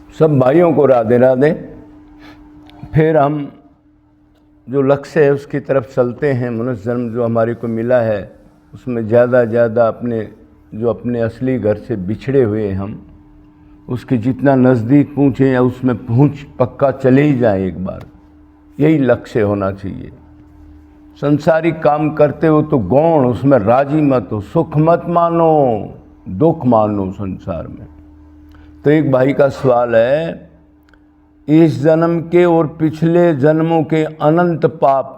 सब भाइयों को राधे राधे। फिर हम जो लक्ष्य है उसकी तरफ चलते हैं। मनुष्य जन्म जो हमारे को मिला है उसमें ज़्यादा अपने असली घर से बिछड़े हुए हम उसके जितना नज़दीक पहुँचें या उसमें पहुँच पक्का चले ही जाएं एक बार, यही लक्ष्य होना चाहिए। संसारिक काम करते हो तो गौण, उसमें राजी मत हो, सुख मत मानो, दुख मानो संसार में। तो एक भाई का सवाल है, इस जन्म के और पिछले जन्मों के अनंत पाप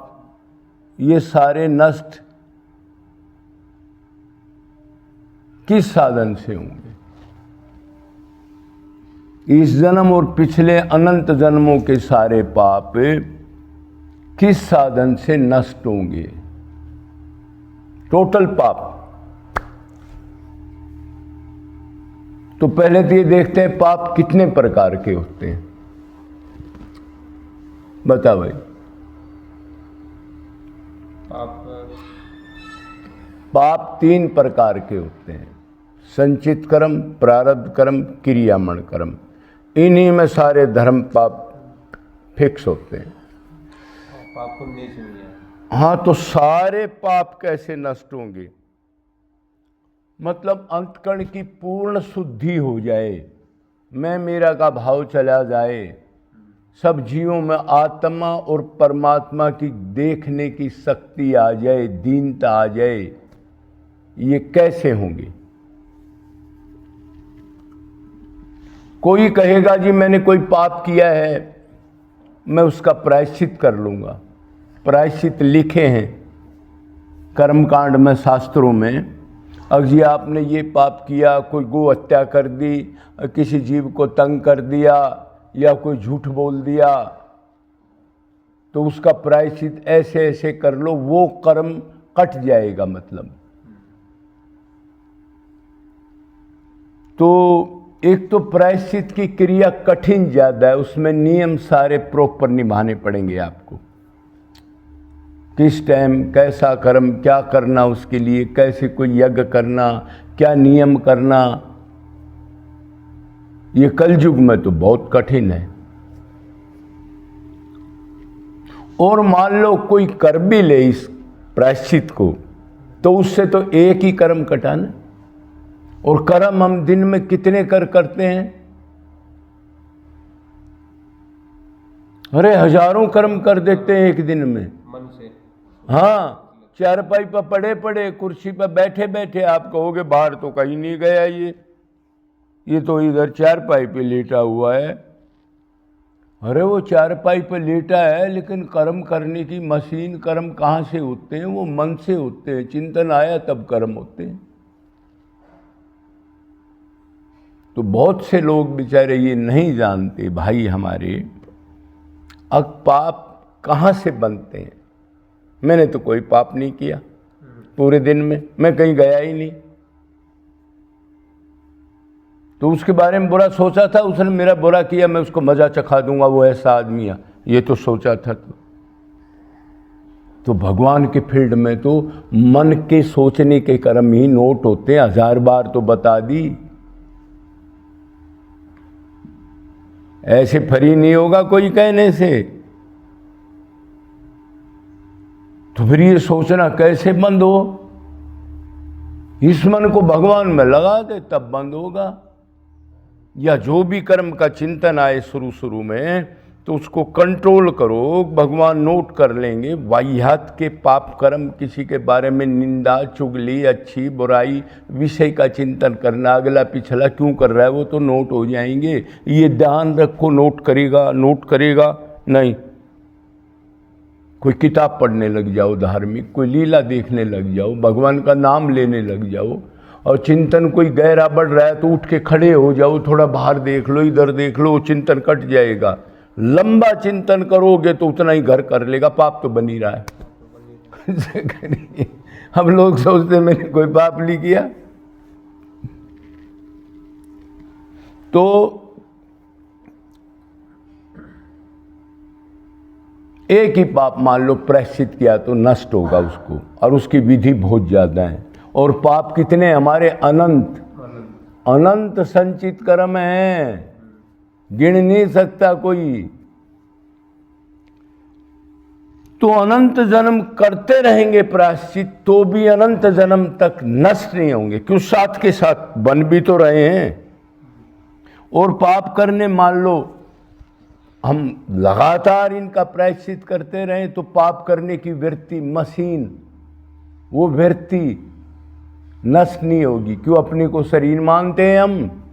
ये सारे नष्ट किस साधन से होंगे? इस जन्म और पिछले अनंत जन्मों के सारे पाप किस साधन से नष्ट होंगे? टोटल पाप। तो पहले तो ये देखते हैं पाप कितने प्रकार के होते हैं। बता भाई। पाप 3 प्रकार के होते हैं, संचित कर्म, प्रारब्ध कर्म, क्रियामण कर्म। इन्हीं में सारे धर्म पाप फिक्स होते हैं। पाप पुण्य से नहीं है। हाँ, तो सारे पाप कैसे नष्ट होंगे? मतलब अंतकरण की पूर्ण शुद्धि हो जाए, मैं मेरा का भाव चला जाए, सब जीवों में आत्मा और परमात्मा की देखने की शक्ति आ जाए, दीनता आ जाए। ये कैसे होंगे? कोई कहेगा जी मैंने कोई पाप किया है, मैं उसका प्रायश्चित कर लूँगा। प्रायश्चित लिखे हैं कर्मकांड में, शास्त्रों में। अब जी आपने ये पाप किया, कोई गौ हत्या कर दी, किसी जीव को तंग कर दिया या कोई झूठ बोल दिया, तो उसका प्रायश्चित ऐसे ऐसे कर लो, वो कर्म कट जाएगा। मतलब तो एक तो प्रायश्चित की क्रिया कठिन ज़्यादा है, उसमें नियम सारे प्रॉपर निभाने पड़ेंगे आपको। किस टाइम कैसा कर्म क्या करना, उसके लिए कैसे कोई यज्ञ करना, क्या नियम करना, ये कलयुग में तो बहुत कठिन है। और मान लो कोई कर भी ले इस प्रायश्चित को, तो उससे तो एक ही कर्म कटाना। और कर्म हम दिन में कितने करते हैं? अरे हजारों कर्म कर देते हैं एक दिन में मन से। हाँ, चारपाई पर पड़े पड़े, कुर्सी पर बैठे बैठे। आप कहोगे बाहर तो कहीं नहीं गया, ये तो इधर चारपाई पे लेटा हुआ है। अरे वो चारपाई पे लेटा है, लेकिन कर्म करने की मशीन, कर्म कहाँ से होते हैं? वो मन से होते हैं। चिंतन आया तब कर्म होते हैं। तो बहुत से लोग बेचारे ये नहीं जानते भाई हमारे, अब पाप कहाँ से बनते हैं। मैंने तो कोई पाप नहीं किया पूरे दिन में, मैं कहीं गया ही नहीं। तो उसके बारे में बुरा सोचा था, उसने मेरा बुरा किया, मैं उसको मजा चखा दूंगा, वो ऐसा आदमी है, ये तो सोचा था। तो भगवान के फील्ड में तो मन के सोचने के कर्म ही नोट होते हैं। 1000 बार तो बता दी, ऐसे फ्री नहीं होगा कोई कहने से। तो फिर ये सोचना कैसे बंद हो? इस मन को भगवान में लगा दे तब बंद होगा। या जो भी कर्म का चिंतन आए शुरू में, तो उसको कंट्रोल करो, भगवान नोट कर लेंगे। वाह्यात के पाप कर्म, किसी के बारे में निंदा, चुगली, अच्छी बुराई, विषय का चिंतन करना, अगला पिछला क्यों कर रहा है, वो तो नोट हो जाएंगे। ये ध्यान रखो, नोट करेगा नहीं। कोई किताब पढ़ने लग जाओ धार्मिक, कोई लीला देखने लग जाओ, भगवान का नाम लेने लग जाओ, और चिंतन कोई गहरा बढ़ रहा है तो उठ के खड़े हो जाओ, थोड़ा बाहर देख लो, इधर देख लो, चिंतन कट जाएगा। लंबा चिंतन करोगे तो उतना ही घर कर लेगा, पाप तो बन ही रहा है। हम लोग सोचते मैंने कोई पाप नहीं किया। तो एक ही पाप मान लो प्रायश्चित किया तो नष्ट होगा उसको, और उसकी विधि बहुत ज़्यादा है। और पाप कितने हमारे? अनंत संचित कर्म हैं। गिन नहीं सकता कोई। तो अनंत जन्म करते रहेंगे प्रायश्चित, तो भी अनंत जन्म तक नष्ट नहीं होंगे, क्यों साथ के साथ बन भी तो रहे हैं। और पाप करने, मान लो हम लगातार इनका प्रायश्चित करते रहें, तो पाप करने की वृत्ति, मशीन, वो वृत्ति नष्ट नहीं होगी। क्यों? अपने को शरीर मानते हैं हम,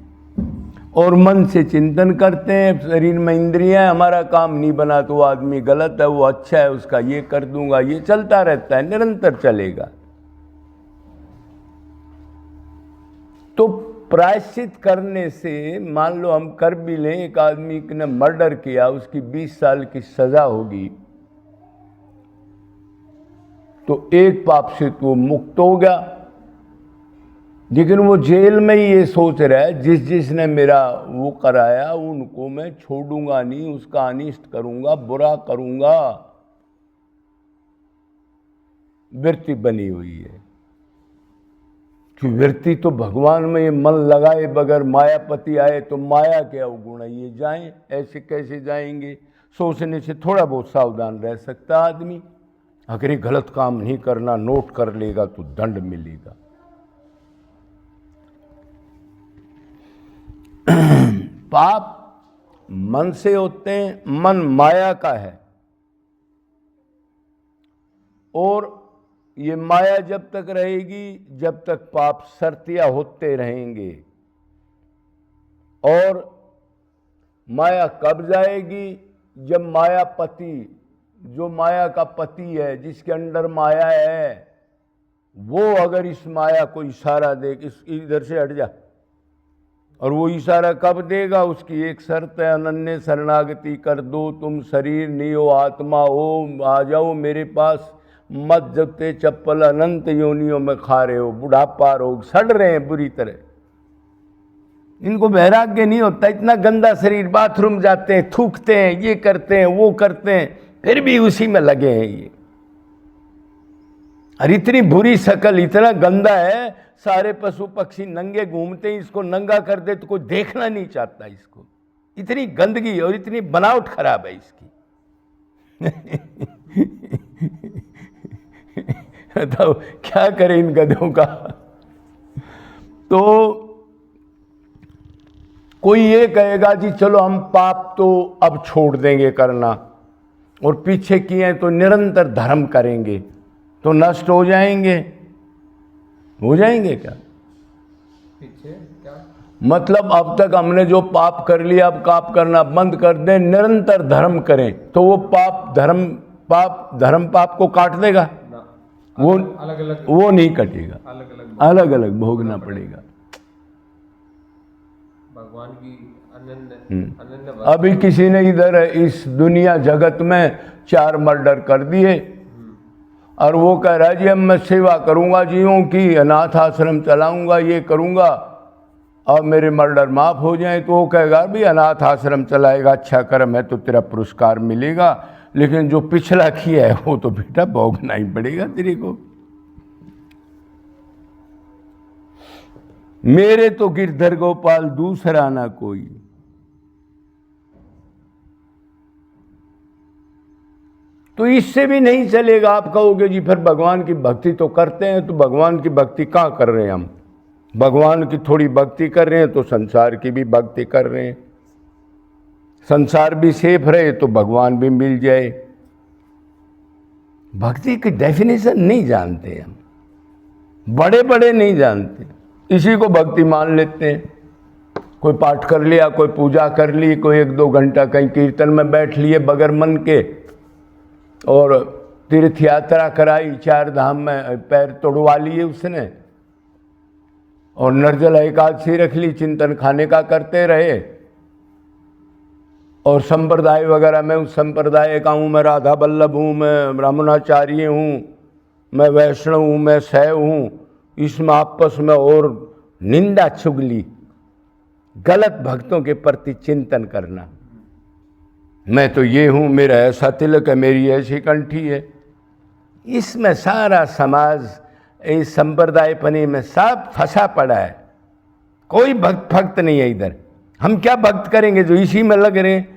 और मन से चिंतन करते हैं। शरीर में इंद्रियां, हमारा काम नहीं बना तो वो आदमी गलत है, वो अच्छा है, उसका ये कर दूंगा, ये चलता रहता है, निरंतर चलेगा। तो प्रायश्चित करने से, मान लो हम कर भी लें, एक आदमी ने मर्डर किया, उसकी 20 साल की सजा होगी, तो एक पाप से तो मुक्त हो गया। लेकिन वो जेल में ही ये सोच रहा है, जिसने मेरा वो कराया उनको मैं छोड़ूंगा नहीं, उसका अनिष्ट करूंगा, बुरा करूंगा। वृत्ति बनी हुई है कि वृत्ति तो भगवान में, ये मन लगाए बगैर मायापति आए तो माया के अवगुण ये जाएं, ऐसे कैसे जाएंगे? सोचने से थोड़ा बहुत सावधान रह सकता आदमी। अगर ये गलत काम नहीं करना, नोट कर लेगा तो दंड मिलेगा। पाप मन से होते हैं, मन माया का है, और ये माया जब तक रहेगी, जब तक पाप सर्तिया होते रहेंगे। और माया कब जाएगी? जब मायापति, जो माया का पति है, जिसके अंडर माया है, वो अगर इस माया को इशारा दे, इस इधर से हट जा, और वो इशारा कब देगा? उसकी एक शर्त है, अनन्य शरणागति कर दो, तुम शरीर नहीं हो, आत्मा हो, आ जाओ मेरे पास, मत जगते चप्पल अनंत योनियों में खा रहे हो, बुढ़ापा रोग, सड़ रहे हैं बुरी तरह। इनको वैराग्य नहीं होता, इतना गंदा शरीर, बाथरूम जाते हैं, थूकते हैं, ये करते हैं, वो करते हैं, फिर भी उसी में लगे हैं ये। और इतनी बुरी शक्ल, इतना गंदा है, सारे पशु पक्षी नंगे घूमते हैं, इसको नंगा कर दे तो कोई देखना नहीं चाहता इसको। इतनी गंदगी और इतनी बनावट खराब है इसकी। तो क्या करें इन गधों का? तो कोई ये कहेगा जी चलो हम पाप तो अब छोड़ देंगे करना, और पीछे किए हैं तो निरंतर धर्म करेंगे, तो नष्ट हो जाएंगे। हो जाएंगे क्या? पीछे क्या मतलब अब तक हमने जो पाप कर लिया, अब पाप करना बंद कर दें, निरंतर धर्म करें, तो वो पाप धर्म पाप को काट देगा? वो अलग अलग, वो नहीं कटेगा, अलग अलग भोगना पड़ेगा। भगवान की अनन्य अभी किसी ने इधर इस दुनिया जगत में 4 मर्डर कर दिए, और वो कह रहा है जी अब मैं सेवा करूंगा जीवों की, अनाथ आश्रम चलाऊंगा, ये करूंगा, अब मेरे मर्डर माफ हो जाए। तो वो कहेगा भी अनाथ आश्रम चलाएगा, अच्छा कर्म है तो तेरा पुरस्कार मिलेगा, लेकिन जो पिछला किया है वो तो बेटा भोगना ही पड़ेगा तेरे को। मेरे तो गिरधर गोपाल दूसरा ना कोई। तो इससे भी नहीं चलेगा। आप कहोगे जी फिर भगवान की भक्ति तो करते हैं, तो भगवान की भक्ति कहाँ कर रहे हैं हम? भगवान की थोड़ी भक्ति कर रहे हैं तो संसार की भी भक्ति कर रहे हैं। संसार भी सेफ रहे तो भगवान भी मिल जाए। भक्ति की डेफिनेशन नहीं जानते हम, बड़े बड़े नहीं जानते, इसी को भक्ति मान लेते हैं। कोई पाठ कर लिया, कोई पूजा कर ली, कोई 1-2 घंटा कहीं कीर्तन में बैठ लिए बगैर मन के, और तीर्थ यात्रा कराई, 4 धाम में पैर तोड़वा लिए उसने, और निर्जला एकादशी रख ली, चिंतन खाने का करते रहे। और संप्रदाय वगैरह में, उस संप्रदाय का हूँ, मैं राधा बल्लभ हूँ, मैं ब्राह्मणाचार्य हूँ, मैं वैष्णव हूँ, मैं शैव हूँ, इसमें आपस में और निंदा चुगली, गलत भक्तों के प्रति चिंतन करना। मैं तो ये हूँ, मेरा ऐसा तिलक है, मेरी ऐसी कंठी है। इसमें सारा समाज इस संप्रदायपनी में सब फंसा पड़ा है। कोई भक्त नहीं है इधर। हम क्या भक्त करेंगे जो इसी में लग रहे हैं,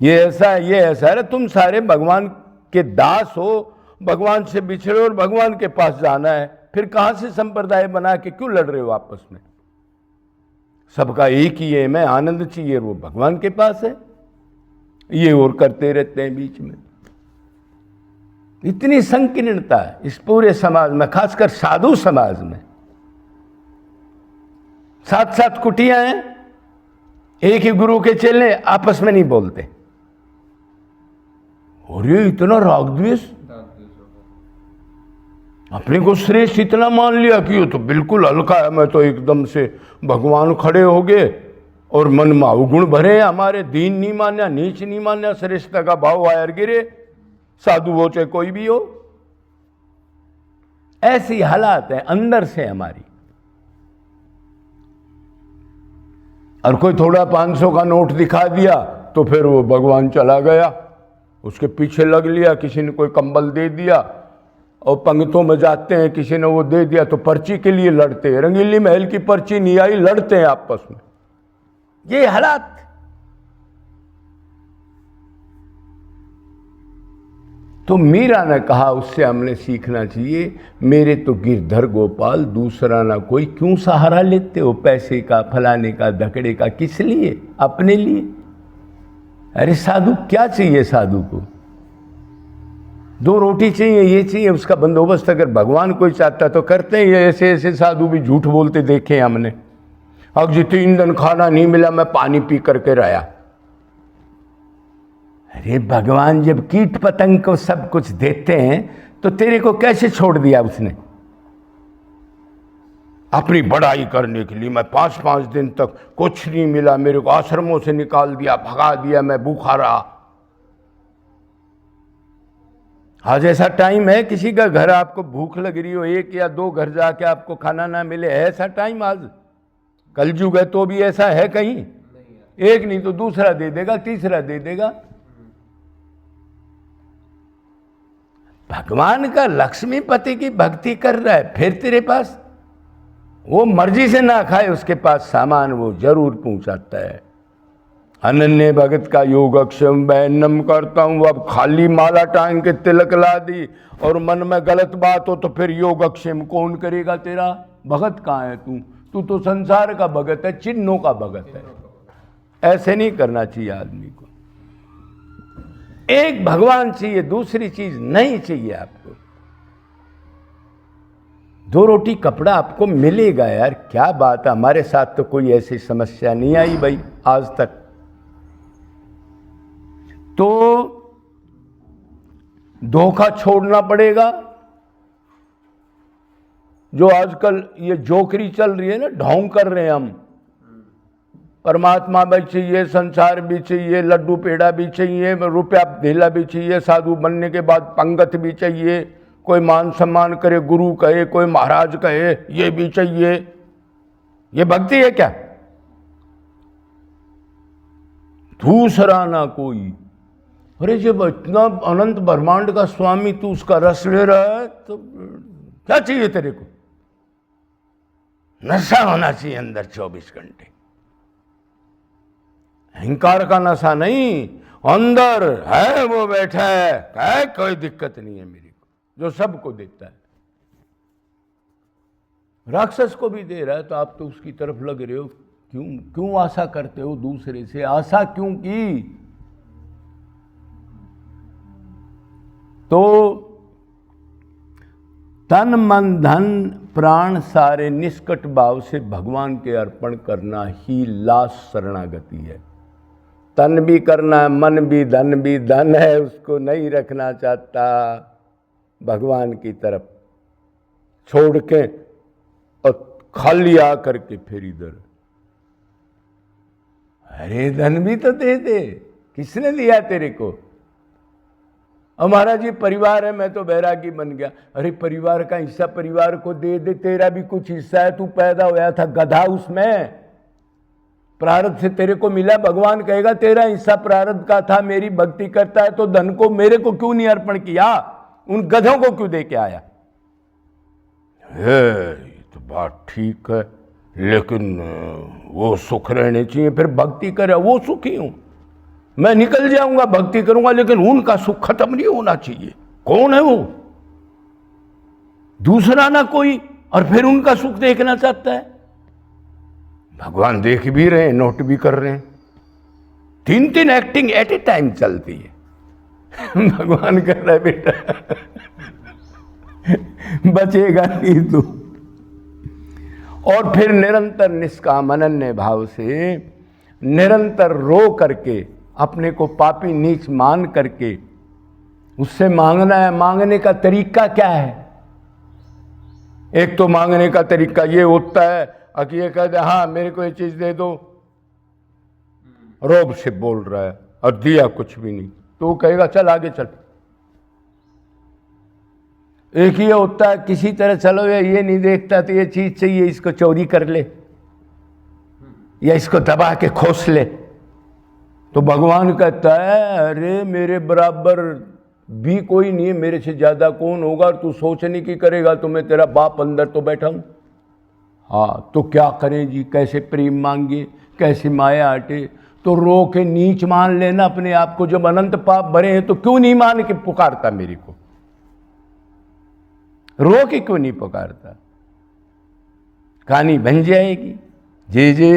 ये ऐसा है ये ऐसा है। अरे तुम सारे भगवान के दास हो, भगवान से बिछड़े और भगवान के पास जाना है, फिर कहां से संप्रदाय बना के क्यों लड़ रहे हो आपस में? सबका एक ही एम है, आनंद चाहिए, वो भगवान के पास है। ये और करते रहते हैं बीच में। इतनी संकीर्णता है इस पूरे समाज में, खासकर साधु समाज में। 7-7 कुटियां हैं, एक ही गुरु के चेले आपस में नहीं बोलते। और ये इतना राग द्वेष, अपने को श्रेष्ठ इतना मान लिया कि ये तो बिल्कुल हल्का है, मैं तो एकदम से भगवान खड़े हो गए और मन में अवगुण भरे, हमारे दीन नहीं मान्या, नीच नहीं मान्या, श्रेष्ठता का भाव आयर गिरे, साधु हो चाहे कोई भी हो। ऐसी हालात है अंदर से हमारी। और कोई थोड़ा 500 का नोट दिखा दिया तो फिर वो भगवान चला गया, उसके पीछे लग लिया। किसी ने कोई कंबल दे दिया और पंक्तों में जाते हैं, किसी ने वो दे दिया तो पर्ची के लिए लड़ते हैं। रंगीली महल की पर्ची नहीं आई, लड़ते हैं आपस में। ये हालात। तो मीरा ने कहा, उससे हमने सीखना चाहिए, मेरे तो गिरधर गोपाल दूसरा ना कोई, क्यों सहारा लेते हो पैसे का, फलाने का, धकड़े का? किस लिए? अपने लिए। अरे साधु क्या चाहिए? साधु को 2 रोटी चाहिए, ये चाहिए, उसका बंदोबस्त अगर भगवान कोई चाहता तो करते हैं। ऐसे ऐसे साधु भी झूठ बोलते देखे हमने। अब जी 3 दिन खाना नहीं मिला, मैं पानी पी करके रहा। अरे भगवान जब कीट पतंग को सब कुछ देते हैं तो तेरे को कैसे छोड़ दिया उसने? अपनी बड़ाई करने के लिए मैं 5-5 दिन तक कुछ नहीं मिला, मेरे को आश्रमों से निकाल दिया, भगा दिया, मैं भूखा रहा। आज ऐसा टाइम है, किसी का घर आपको भूख लग रही हो, 1 या 2 घर जाके आपको खाना ना मिले, ऐसा टाइम आज कलयुग है। तो भी ऐसा है कहीं? एक नहीं तो दूसरा दे देगा, तीसरा दे देगा। भगवान का लक्ष्मीपति की भक्ति कर रहा है, फिर तेरे पास वो मर्जी से ना खाए, उसके पास सामान वो जरूर पहुंचाता है। अनन्य भगत का योगक्षेम वैनम करता हूं। अब खाली माला टांग के तिलक ला दी और मन में गलत बात हो तो फिर योगक्षेम कौन करेगा तेरा? भगत कहाँ है तू? तू तो संसार का भगत है, चिन्हों का भगत है। ऐसे नहीं करना चाहिए आदमी को। एक भगवान चाहिए, दूसरी चीज नहीं चाहिए आपको। 2 रोटी कपड़ा आपको मिलेगा यार, क्या बात है। हमारे साथ तो कोई ऐसी समस्या नहीं आई भाई आज तक। तो धोखा छोड़ना पड़ेगा। जो आजकल ये जोकरी चल रही है ना, ढोंग कर रहे हैं हम। परमात्मा भी चाहिए, संसार भी चाहिए, लड्डू पेड़ा भी चाहिए, रुपया धेला भी चाहिए, साधु बनने के बाद पंगत भी चाहिए, कोई मान सम्मान करे, गुरु कहे, कोई महाराज कहे, ये भी चाहिए। ये भक्ति है क्या? दूसरा ना कोई। अरे जब इतना अनंत ब्रह्मांड का स्वामी तू उसका रस ले रहा है तो क्या चाहिए तेरे को? नशा होना चाहिए अंदर 24 घंटे। अहंकार का नशा नहीं, अंदर है वो बैठा है, कोई दिक्कत नहीं है मेरे को, जो सबको देता है। राक्षस को भी दे रहा है तो आप तो उसकी तरफ लग रहे हो। क्यों आशा करते हो दूसरे से? आशा क्यों की? तो तन मन धन प्राण सारे निष्कट भाव से भगवान के अर्पण करना ही लाश शरणागति है। तन भी करना है, मन भी, धन है, उसको नहीं रखना चाहता, भगवान की तरफ छोड़ के और खाली आकर के फिर इधर। अरे धन भी तो दे दे, किसने दिया तेरे को? हमारा जी परिवार है, मैं तो बैरागी बन गया। अरे परिवार का हिस्सा परिवार को दे दे, तेरा भी कुछ हिस्सा है, तू पैदा होया था गधा, उसमें प्रारब्ध से तेरे को मिला। भगवान कहेगा तेरा हिस्सा प्रारब्ध का था, मेरी भक्ति करता है तो धन को मेरे को क्यों नहीं अर्पण किया? उन गधों को क्यों दे के आया? ये तो बात ठीक है, लेकिन वो सुख रहने चाहिए, फिर भक्ति करे, वो सुखी हूं, मैं निकल जाऊंगा भक्ति करूंगा, लेकिन उनका सुख खत्म नहीं होना चाहिए। कौन है वो? दूसरा ना कोई, और फिर उनका सुख देखना चाहता है। भगवान देख भी रहे हैं, नोट भी कर रहे हैं, 3 एक्टिंग एट ए टाइम चलती है। भगवान कह रहा है बेटा बचेगा नहीं तू। और फिर निरंतर निष्काम अनन्य भाव से निरंतर रो करके, अपने को पापी नीच मान करके उससे मांगना है। मांगने का तरीका क्या है? एक तो मांगने का तरीका ये होता है कि ये कहते हाँ मेरे को ये चीज दे दो, रोब से बोल रहा है और दिया कुछ भी नहीं, तो वो कहेगा चल आगे चल। एक ये होता है किसी तरह चलो ये नहीं देखता तो ये चीज चाहिए, इसको चोरी कर ले या इसको दबा के खोस ले। तो भगवान कहता है अरे मेरे बराबर भी कोई नहीं है, मेरे से ज्यादा कौन होगा, और तू सोचने की करेगा तो मैं तेरा बाप अंदर तो बैठा हूं। हाँ तो क्या करें जी, कैसे प्रेम मांगे, कैसे माया हटे? तो रो के नीच मान लेना अपने आप को। जब अनंत पाप भरे हैं तो क्यों नहीं मान के पुकारता मेरे को? रो के क्यों नहीं पुकारता? कहानी बन जाएगी। जे जे